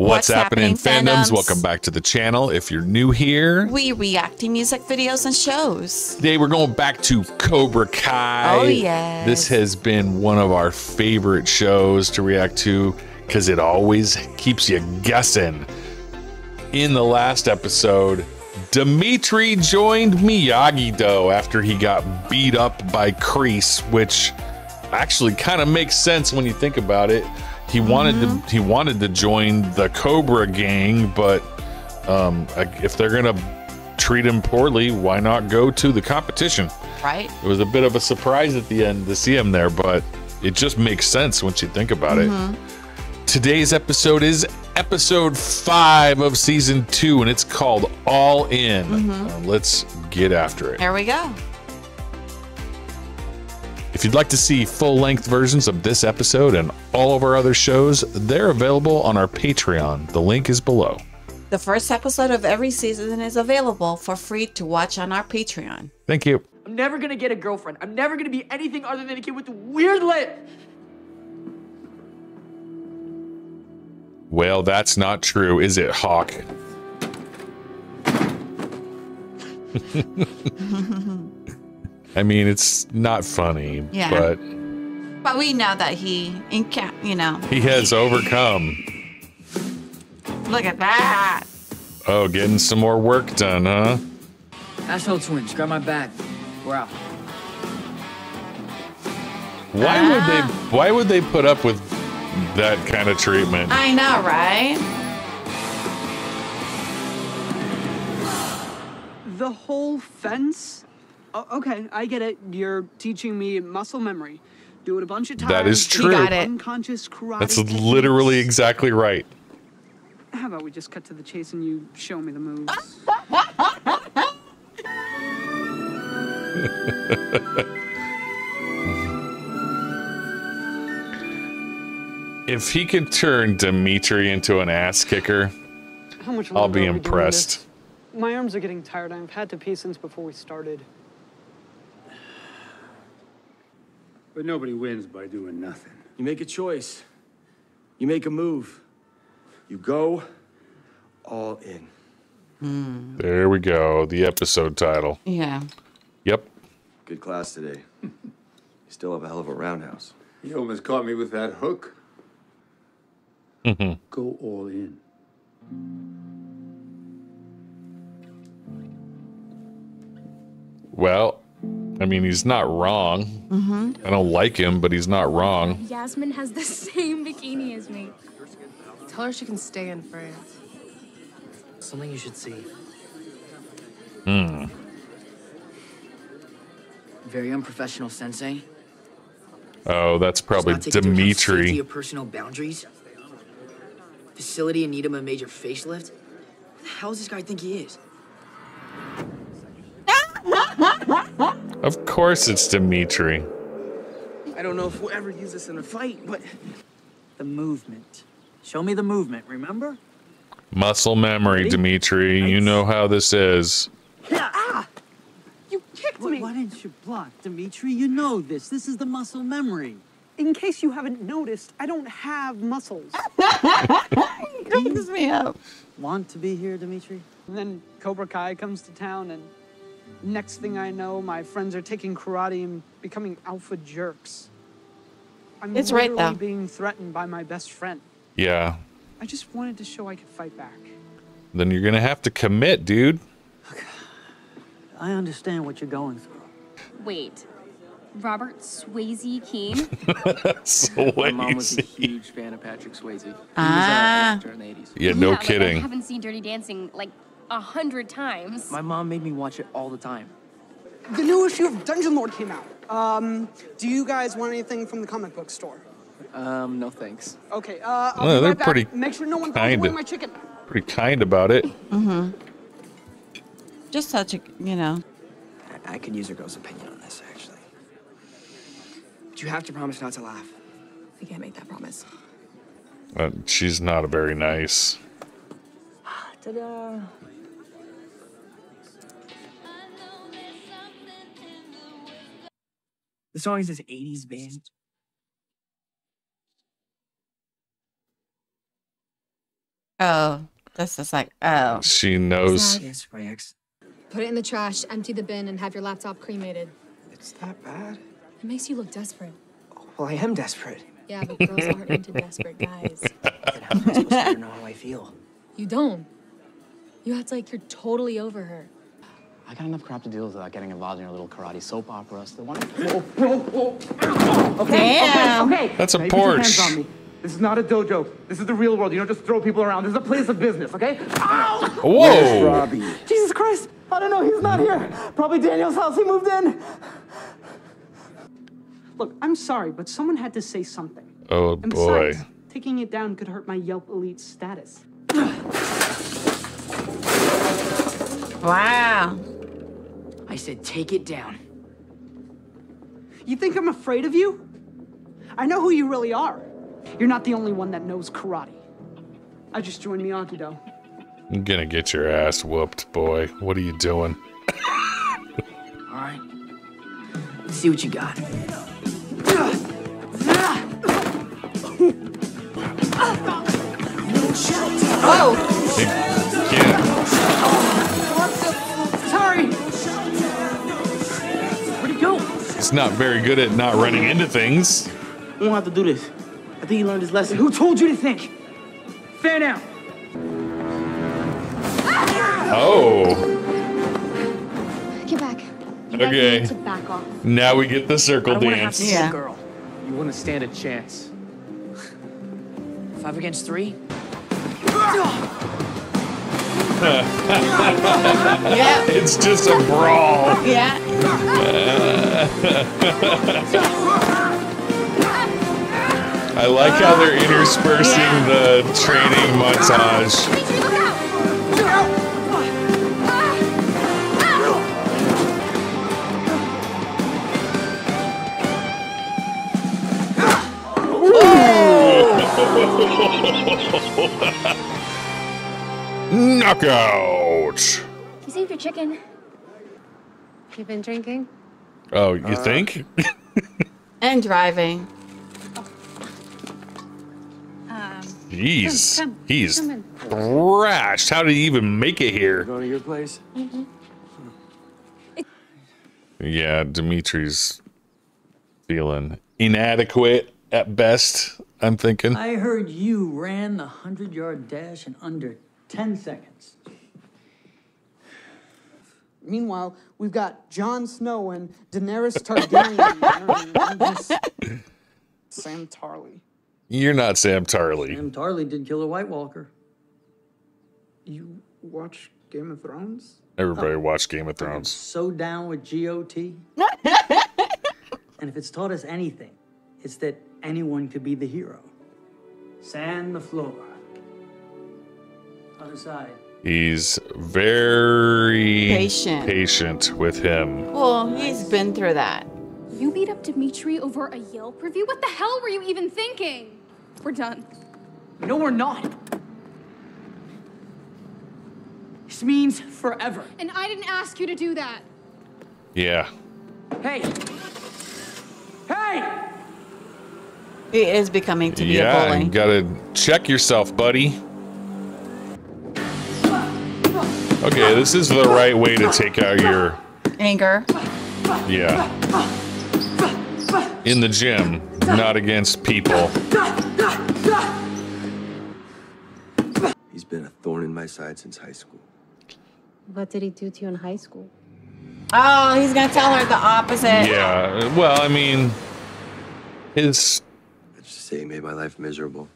What's happening, fandoms? Welcome back to the channel. If you're new here, we react to music videos and shows. Today we're going back to Cobra Kai. Oh, yes. This has been one of our favorite shows to react to because it always keeps you guessing. In the last episode, Dimitri joined Miyagi-Do after he got beat up by Kreese, which actually kind of makes sense when you think about it. He wanted to join the Cobra gang, but if they're gonna treat him poorly, why not go to the competition? Right. It was a bit of a surprise at the end to see him there, but it just makes sense once you think about it. Today's episode is episode 5 of season 2, and it's called All In. Let's get after it. There we go. If you'd like to see full-length versions of this episode and all of our other shows, they're available on our Patreon. The link is below. The first episode of every season is available for free to watch on our Patreon. Thank you. I'm never gonna get a girlfriend. I'm never gonna be anything other than a kid with a weird lip. Well, that's not true, is it, Hawk? I mean, it's not funny, yeah, but we know that he has overcome. Look at that. Oh, getting some more work done, huh? Asshole twins, grab my bag. We're out. Why would they put up with that kind of treatment? I know, right? The whole fence? Oh, okay, I get it. You're teaching me muscle memory. Do it a bunch of times. That is true. You got it. Unconscious karate That's techniques. literally exactly right. How about we just cut to the chase and you show me the moves? If he could turn Dimitri into an ass kicker, How much I'll longer be are we doing impressed. this? My arms are getting tired. I've had to pee since before we started. But nobody wins by doing nothing. You make a choice. You make a move. You go all in. There we go. The episode title. Yeah. Yep. Good class today. You still have a hell of a roundhouse. You almost caught me with that hook. Go all in. Well, I mean, he's not wrong. I don't like him, but he's not wrong. Yasmin has the same bikini as me. Tell her she can stay in France. Something you should see. Very unprofessional, Sensei. Oh, that's probably Dimitri. Your personal boundaries. Facility in need of a major facelift. Who the hell does this guy think he is? Of course it's Dimitri. I don't know if we'll ever use this in a fight, but The movement. Show me the movement, remember? Muscle memory, Dimitri. You know how this is. You kicked me! Why didn't you block, Dimitri? You know this. This is the muscle memory. In case you haven't noticed, I don't have muscles. He cracks me up. Want to be here, Dimitri? And then Cobra Kai comes to town, and next thing I know, my friends are taking karate and becoming alpha jerks. I'm It's right, literally though. being threatened by my best friend. Yeah. I just wanted to show I could fight back. Then you're gonna have to commit, dude. I understand what you're going through. Wait, Robert Swayze Keene? My mom was a Swayze. huge fan of Patrick Swayze. He was Ah. an actor in the 80s. Yeah, no Like, kidding. I haven't seen Dirty Dancing like 100 times. my mom made me watch it all the time. The new issue of Dungeon Lord came out. Do you guys want anything from the comic book store? No thanks. Okay, Well, I'll be they're right back. pretty Make sure no one throws kinda- away my chicken. Pretty kind about it. Just such a, I could use your girl's opinion on this, actually. But you have to promise not to laugh. I can't make that promise. She's not very nice. Ta-da! The song is this 80s band. Oh, this is like, oh. She knows. Yes, Rex. Put it in the trash, empty the bin, and have your laptop cremated. It's that bad? It makes you look desperate. Oh, well, I am desperate. Yeah, but girls aren't into desperate guys. Then how am I supposed to know how I feel? You don't. You act like you're totally over her. I got enough crap to deal with without getting involved in your little karate soap opera. So the one. Okay, Damn. okay. That's a Now, you put your hands Porsche. on me. This is not a dojo. This is the real world. You don't just throw people around. This is a place of business, okay? Ow! Whoa! Robbie? Jesus Christ! I don't know. He's not here. Probably Daniel's house. He moved in. Look, I'm sorry, but someone had to say something. Oh And boy. besides, taking it down could hurt my Yelp Elite status. Wow. I said take it down. You think I'm afraid of you? I know who you really are. You're not the only one that knows karate. I just joined Miyagi-Do. I'm gonna get your ass whooped, boy. What are you doing? All right. Let's see what you got. Oh, You can't. Sorry. Where'd he go? He's not very good at not running into things. We won't have to do this. I think he learned his lesson. Who told you to think? Fan out. Oh. Get back. You guys Okay. need to back off. Now we get the circle I don't want to have dance. to see Yeah. a girl. You wouldn't stand a chance. 5 against 3? yeah, It's just a brawl. yeah. I like how they're interspersing the training montage. Dimitri, look out! Knockout. You saved your chicken. You've been drinking? Oh, you think? And driving. Jeez. come He's in. thrashed. How did he even make it here? Go to your place? Yeah, Dimitri's feeling inadequate at best, I'm thinking. I heard you ran the 100-yard dash in under 10 seconds. Meanwhile, we've got Jon Snow and Daenerys Targaryen. I'm just Sam Tarly. You're not Sam Tarly. Sam Tarly did kill a White Walker. You watch Game of Thrones? Everybody watched Game of Thrones. So down with GOT. And if it's taught us anything, it's that anyone could be the hero. Sand the floor. Other side. He's very Patient. with him. Well, he's been through that. You beat up Dimitri over a Yelp review? What the hell were you even thinking? We're done. No, we're not. This means forever. And I didn't ask you to do that. Yeah. Hey! Hey! He is becoming to be a Yeah, bully. you gotta check yourself, buddy. Okay, this is the right way to take out your... Anger. Yeah. In the gym, not against people. He's been a thorn in my side since high school. What did he do to you in high school? Oh, he's gonna tell her the opposite. Yeah, well, I mean, Let's just say he made my life miserable.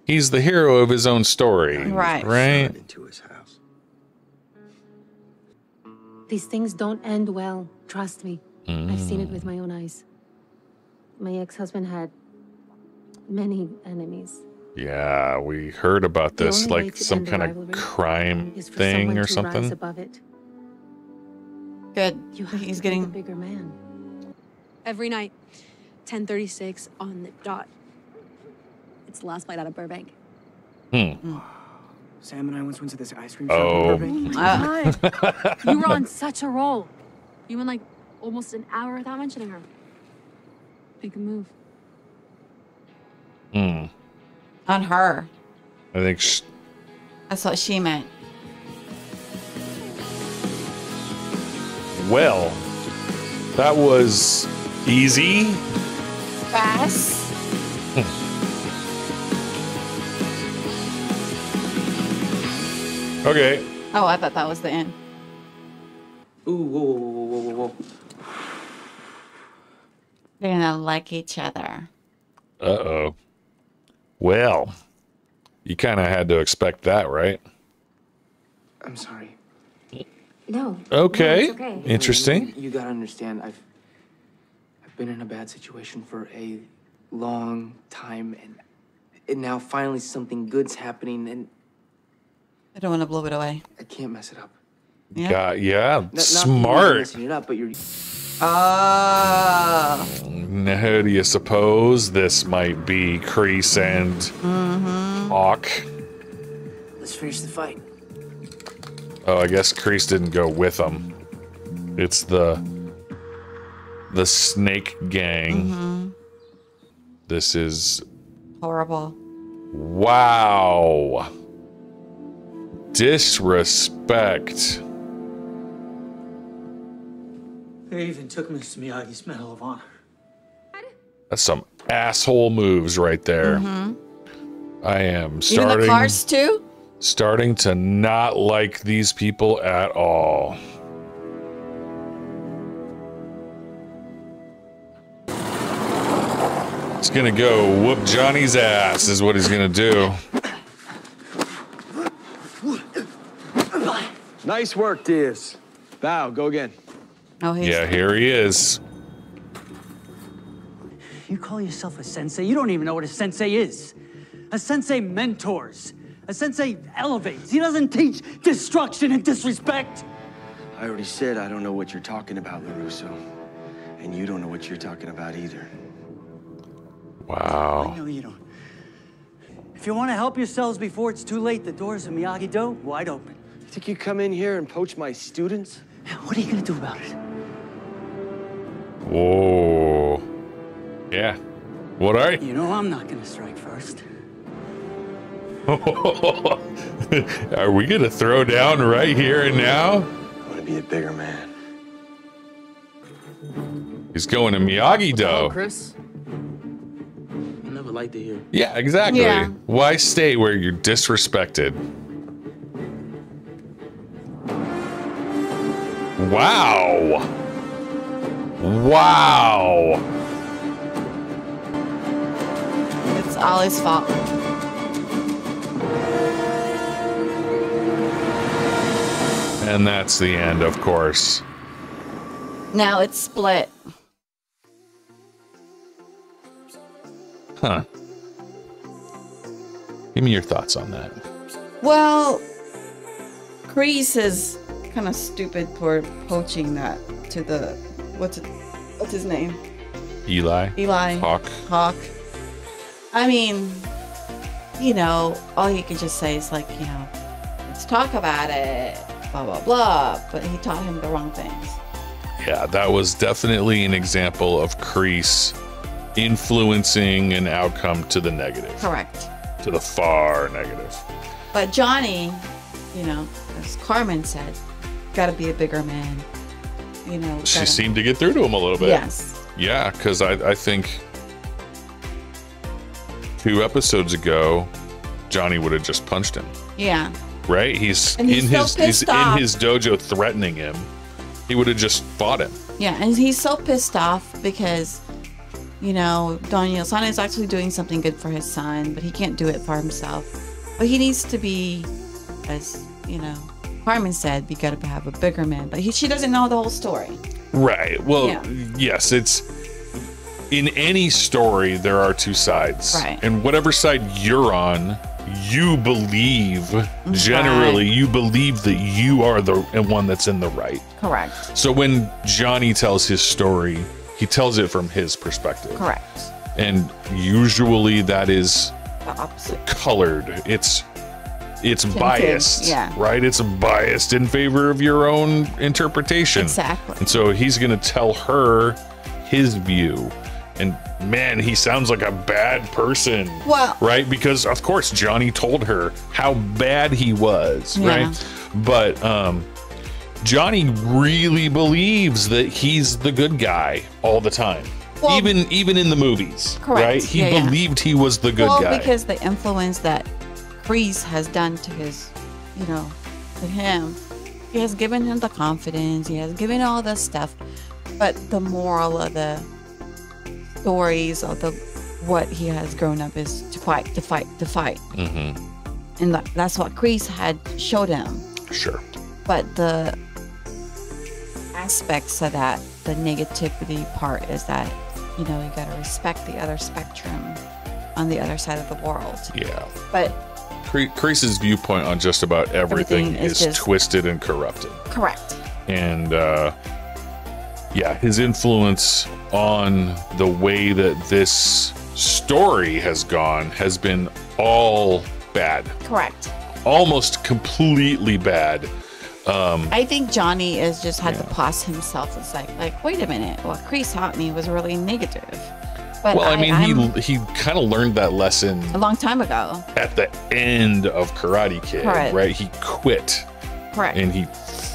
he's the hero of his own story. Right. Right? Into his house. These things don't end well. Trust me. I've seen it with my own eyes. My ex-husband had many enemies. Yeah, we heard about The this, only way like to some end the kind of rivalry crime is for thing someone or to rise something. above it. Good. You have He's to getting. be the bigger man. Every night, 10:36 on the dot. It's the last flight out of Burbank. Sam and I once went to this ice cream shop Oh. in Burbank. God. You were on such a roll. You went like almost an hour without mentioning her. Make a move. On her. I think That's what she meant. Well, that was easy. Fast. Okay. Oh, I thought that was the end. Ooh, whoa, whoa, whoa, whoa, whoa, whoa. They're gonna like each other. Uh-oh. Well, you kind of had to expect that, right? I'm sorry. No. Okay. No, it's okay. Interesting. You gotta understand, I've been in a bad situation for a long time, and now finally something good's happening, and I don't want to blow it away. I can't mess it up. Yeah, Not smart. messing it up, but you're. Now, who do you suppose this might be? Kreese and Hawk. Let's finish the fight. Oh, I guess Kreese didn't go with them. It's the snake gang. This is Horrible. wow. Disrespect. They even took Mr. Miyagi's Medal of Honor. That's some asshole moves right there. I am Even the cars too? starting to not like these people at all. He's gonna go whoop Johnny's ass is what he's gonna do. Nice work, Diaz. Bow, go again. Oh, he's Yeah, here he is. You call yourself a sensei? You don't even know what a sensei is. A sensei mentors. A sensei elevates. He doesn't teach destruction and disrespect. I already said I don't know what you're talking about, LaRusso. And you don't know what you're talking about either. Wow. No, you don't. If you want to help yourselves before it's too late, the doors of Miyagi-Do wide open. You think you come in here and poach my students? What are you going to do about it? Whoa. Yeah. What are you? You know I'm not going to strike first. Are we gonna throw down right here and now? I want to be a bigger man. He's going to Miyagi-Do. Chris? I never liked it here. Yeah, exactly. Yeah. Why stay where you're disrespected? Wow. Wow. It's all his fault. And that's the end, of course. Now it's split. Huh. Give me your thoughts on that. Well, Kreese is kind of stupid for poaching that to the what's his name? Eli. Hawk. I mean, you know, all he could just say is like, you know, let's talk about it, blah blah blah. But he taught him the wrong things. Yeah, that was definitely an example of Kreese influencing an outcome to the negative. Correct. To the far negative. But Johnny, you know, as Carmen said, got to be a bigger man. You know, She seemed to get through to him a little bit. Yes. Yeah, because I think 2 episodes ago, Johnny would have just punched him. Yeah. Right? He's And he's in so his pissed off. dojo threatening him. He would have just fought him. Yeah, and he's so pissed off because, you know, Don Yosana is actually doing something good for his son, but he can't do it for himself. But he needs to be, as, you know, Carmen said, you got to have a bigger man. But she doesn't know the whole story. Right. Well, Yeah. yes, it's in any story there are 2 sides. Right. And whatever side you're on, you believe, generally, you believe that you are the one that's in the right. Correct. So when Johnny tells his story, he tells it from his perspective. Correct. And usually that is The opposite. colored. It's biased. Yeah. Right? It's biased in favor of your own interpretation. Exactly. And so he's going to tell her his view. And man, he sounds like a bad person. Well, right? Because of course Johnny told her how bad he was, Yeah. right? But Johnny really believes that he's the good guy all the time. Well, even in the movies, correct. right? He Yeah, yeah. believed he was the good guy. Because the influence that Kreese has done to his, you know, to him, he has given him the confidence, he has given all this stuff, but the moral of the stories of the what he has grown up is to fight. Mm-hmm. And that's what Kreese had showed him. Sure. But the aspects of that, the negativity part is that, you know, you got to respect the other spectrum on the other side of the world. Yeah. But Kreese's viewpoint on just about everything Everything is is just- twisted and corrupted. correct. And yeah, his influence on the way that this story has gone has been all bad. Correct. Almost completely bad. I think Johnny is just had to pause himself. It's like, wait a minute. What Kreese taught me was really negative. But Well, I mean, I'm he kind of learned that lesson a long time ago. at the end of Karate Kid, Correct. right? He quit Correct. and he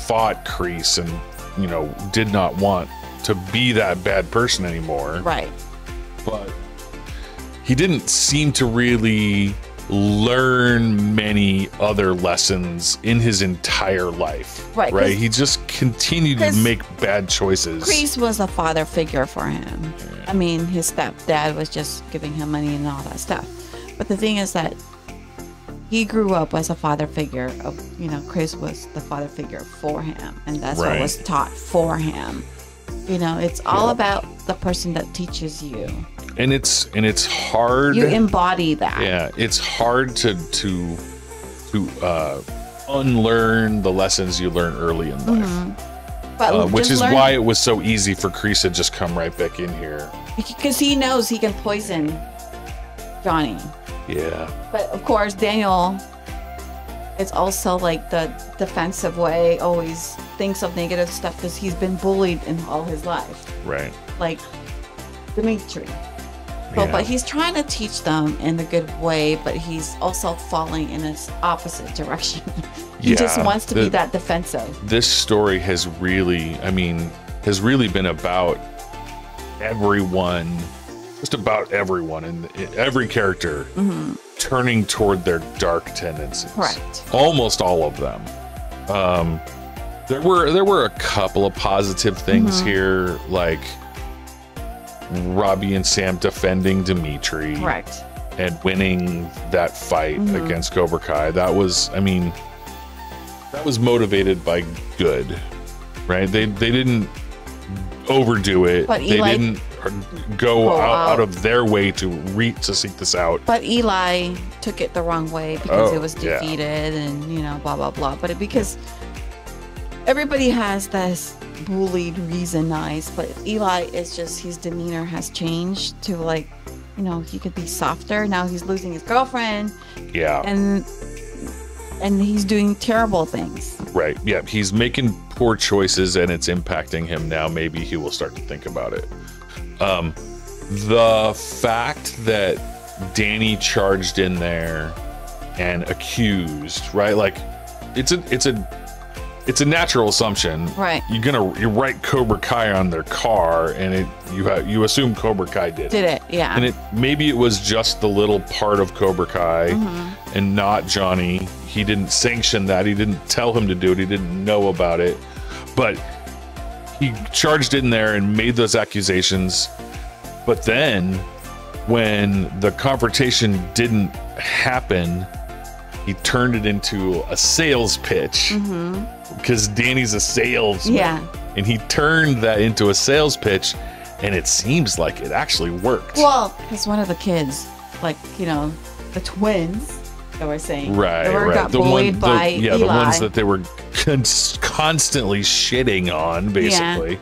fought Kreese and, you know, did not want to be that bad person anymore. Right. But he didn't seem to really learn many other lessons in his entire life. Right, Right. 'cause- He just continued to 'cause make bad choices. Kreese was a father figure for him. I mean, his stepdad was just giving him money and all that stuff. But the thing is that he grew up as a father figure of, you know, Kreese was the father figure for him. And that's what Right. was taught for him. You know, it's all about the person that teaches you. And it's hard. You embody that. Yeah, it's hard to unlearn the lessons you learn early in life. But Which just is learn- why it was so easy for Kreese to just come right back in here. because he knows he can poison Johnny. Yeah. But of course, Daniel, it's also like the defensive way, always thinks of negative stuff because he's been bullied in all his life, Right. like Dimitri. Yeah. But he's trying to teach them in a good way, but he's also falling in its opposite direction. He just Yeah, wants to be that defensive. This story has really been about everyone, just about everyone, and every character turning toward their dark tendencies. Correct. Almost all of them. There were a couple of positive things here, like Robbie and Sam defending Dimitri. Correct. And winning that fight against Cobra Kai. That was motivated by good, right? They didn't overdo it. But They Eli- didn't go out of their way to seek this out. But Eli took it the wrong way because Oh, it was yeah. defeated and, you know, blah, blah, blah. But because everybody has this bullied reason nice, but Eli is just, his demeanor has changed to like, you know, he could be softer. Now he's losing his girlfriend. Yeah. And he's doing terrible things. Right. Yeah. He's making poor choices and it's impacting him now. Maybe he will start to think about it. The fact that Danny charged in there and accused, right? Like it's a natural assumption. Right. You write Cobra Kai on their car and you assume Cobra Kai did it. Yeah. And maybe it was just the little part of Cobra Kai and not Johnny. He didn't sanction that. He didn't tell him to do it. He didn't know about it. But he charged in there and made those accusations. But then when the confrontation didn't happen, he turned it into a sales pitch because Danny's a salesman. Yeah. And he turned that into a sales pitch and it seems like it actually worked. Well, because one of the kids, like, you know, the twins that we're saying, Right, they were right. got bullied by Eli. The ones that they were constantly shitting on, basically.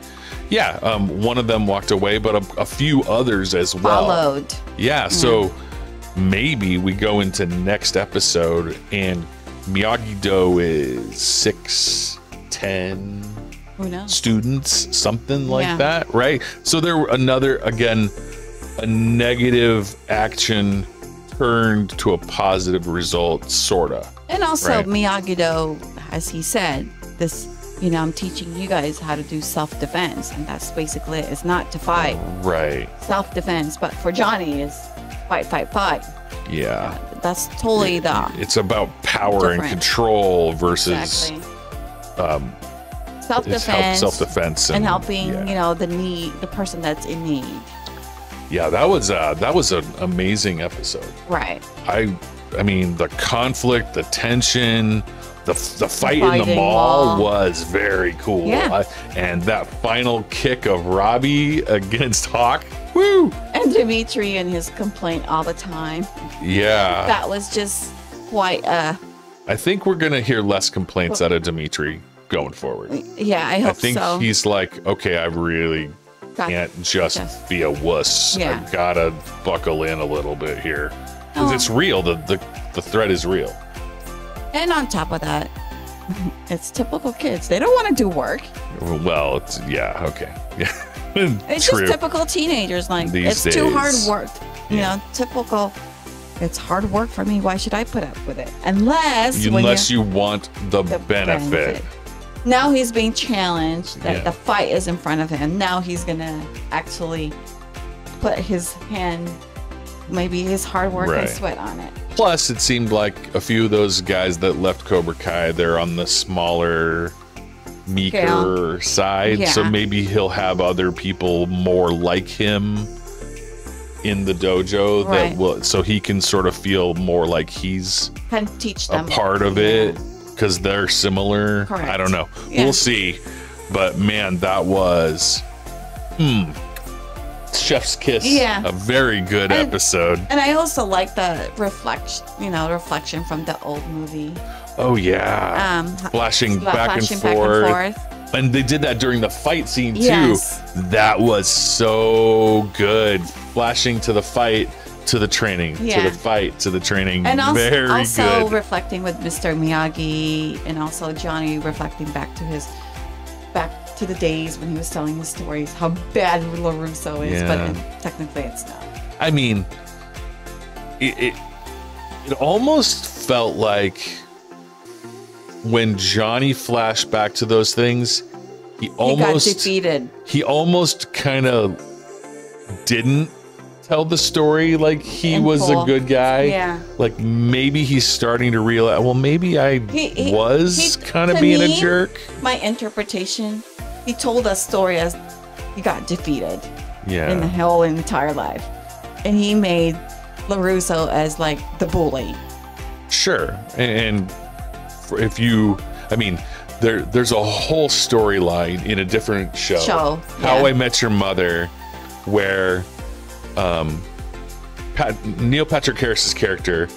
Yeah, one of them walked away, but a few others as well. Followed. Yeah, so maybe we go into next episode and Miyagi-Do is 6'10" Who knows? students, something like Yeah. that, right? So there were a negative action turned to a positive result, sorta. And also right? Miyagi-Do, as he said, this, you know, I'm teaching you guys how to do self-defense, and that's basically it. It's not to fight. Right. Self-defense, but for Johnny is fight, fight, fight. Yeah. That's totally It's about power and control versus self-defense and helping, you know, the person that's in need. Yeah, that was an amazing episode. Right. I mean, the conflict, the tension, the fight in the mall was very cool. Yeah. And that final kick of Robbie against Hawk, woo! And Dimitri and his complaint all the time. Yeah. That was just quite a... I think we're going to hear less complaints out of Dimitri going forward. Yeah, I hope so. I think he's like, okay, I really can't just be a wuss. Yeah. I gotta buckle in a little bit here. Because it's real. The threat is real. And on top of that, it's typical kids. They don't want to do work. Well, it's, yeah, okay. Yeah. It's just typical teenagers. Like, These it's too days. hard work. You know, typical. It's hard work for me. Why should I put up with it? Unless you want the benefit. Now he's being challenged that the fight is in front of him. Now he's going to actually put his hand, maybe his hard work and sweat on it. Plus, it seemed like a few of those guys that left Cobra Kai, they're on the smaller, meeker side. So maybe he'll have other people more like him in the dojo that will, so he can sort of feel more like he's Can teach them a part of it. Because they're similar. Correct. I don't know. We'll see. But man, that was chef's kiss. Yeah. A very good episode. And I also like the reflection from the old movie. Oh yeah. Flashing back and forth. And they did that during the fight scene too. Yes. That was so good. Flashing to the fight, to the training, to the fight, to the training. And also, very good. Reflecting with Mr. Miyagi, and also Johnny reflecting back to the days when he was telling his stories, how bad LaRusso is, but technically it's not. I mean, it almost felt like when Johnny flashed back to those things, he got defeated. He almost kind of didn't tell the story like he was a good guy. Yeah. Like maybe he's starting to realize, well, maybe I was kind of being a jerk. My interpretation, he told us story as he got defeated in the whole entire life. And he made LaRusso as like the bully. Sure. And if you, I mean, there's a whole storyline in a different show. How I Met Your Mother, where Neil Patrick Harris's character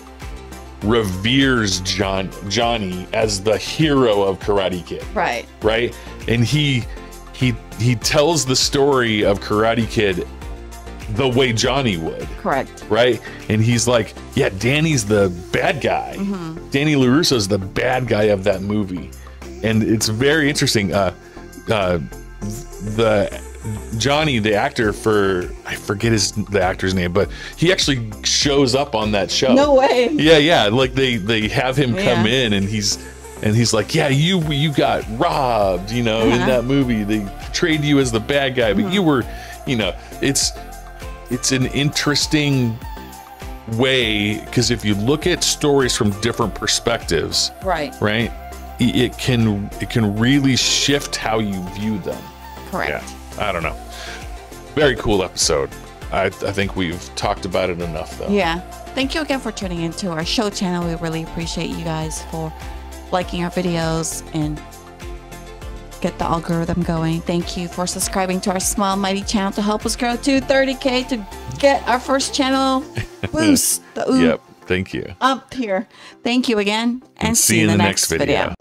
reveres Johnny as the hero of Karate Kid. Right. Right? And he tells the story of Karate Kid the way Johnny would. Correct. Right? And he's like, yeah, Danny's the bad guy. Danny LaRusso's the bad guy of that movie. And it's very interesting. The Johnny, the actor for, I forget the actor's name, but he actually shows up on that show. No way. Yeah. Like they have him come in, and he's like, yeah, you got robbed, in that movie. They portrayed you as the bad guy, but you were, it's an interesting way, because if you look at stories from different perspectives, right, it can really shift how you view them. Correct. Yeah. I don't know. Very cool episode. I think we've talked about it enough, though. Yeah. Thank you again for tuning into our show channel. We really appreciate you guys for liking our videos and get the algorithm going. Thank you for subscribing to our small mighty channel to help us grow to 30K to get our first channel boost. Yep. Thank you. Up here. Thank you again, and see you in the next video.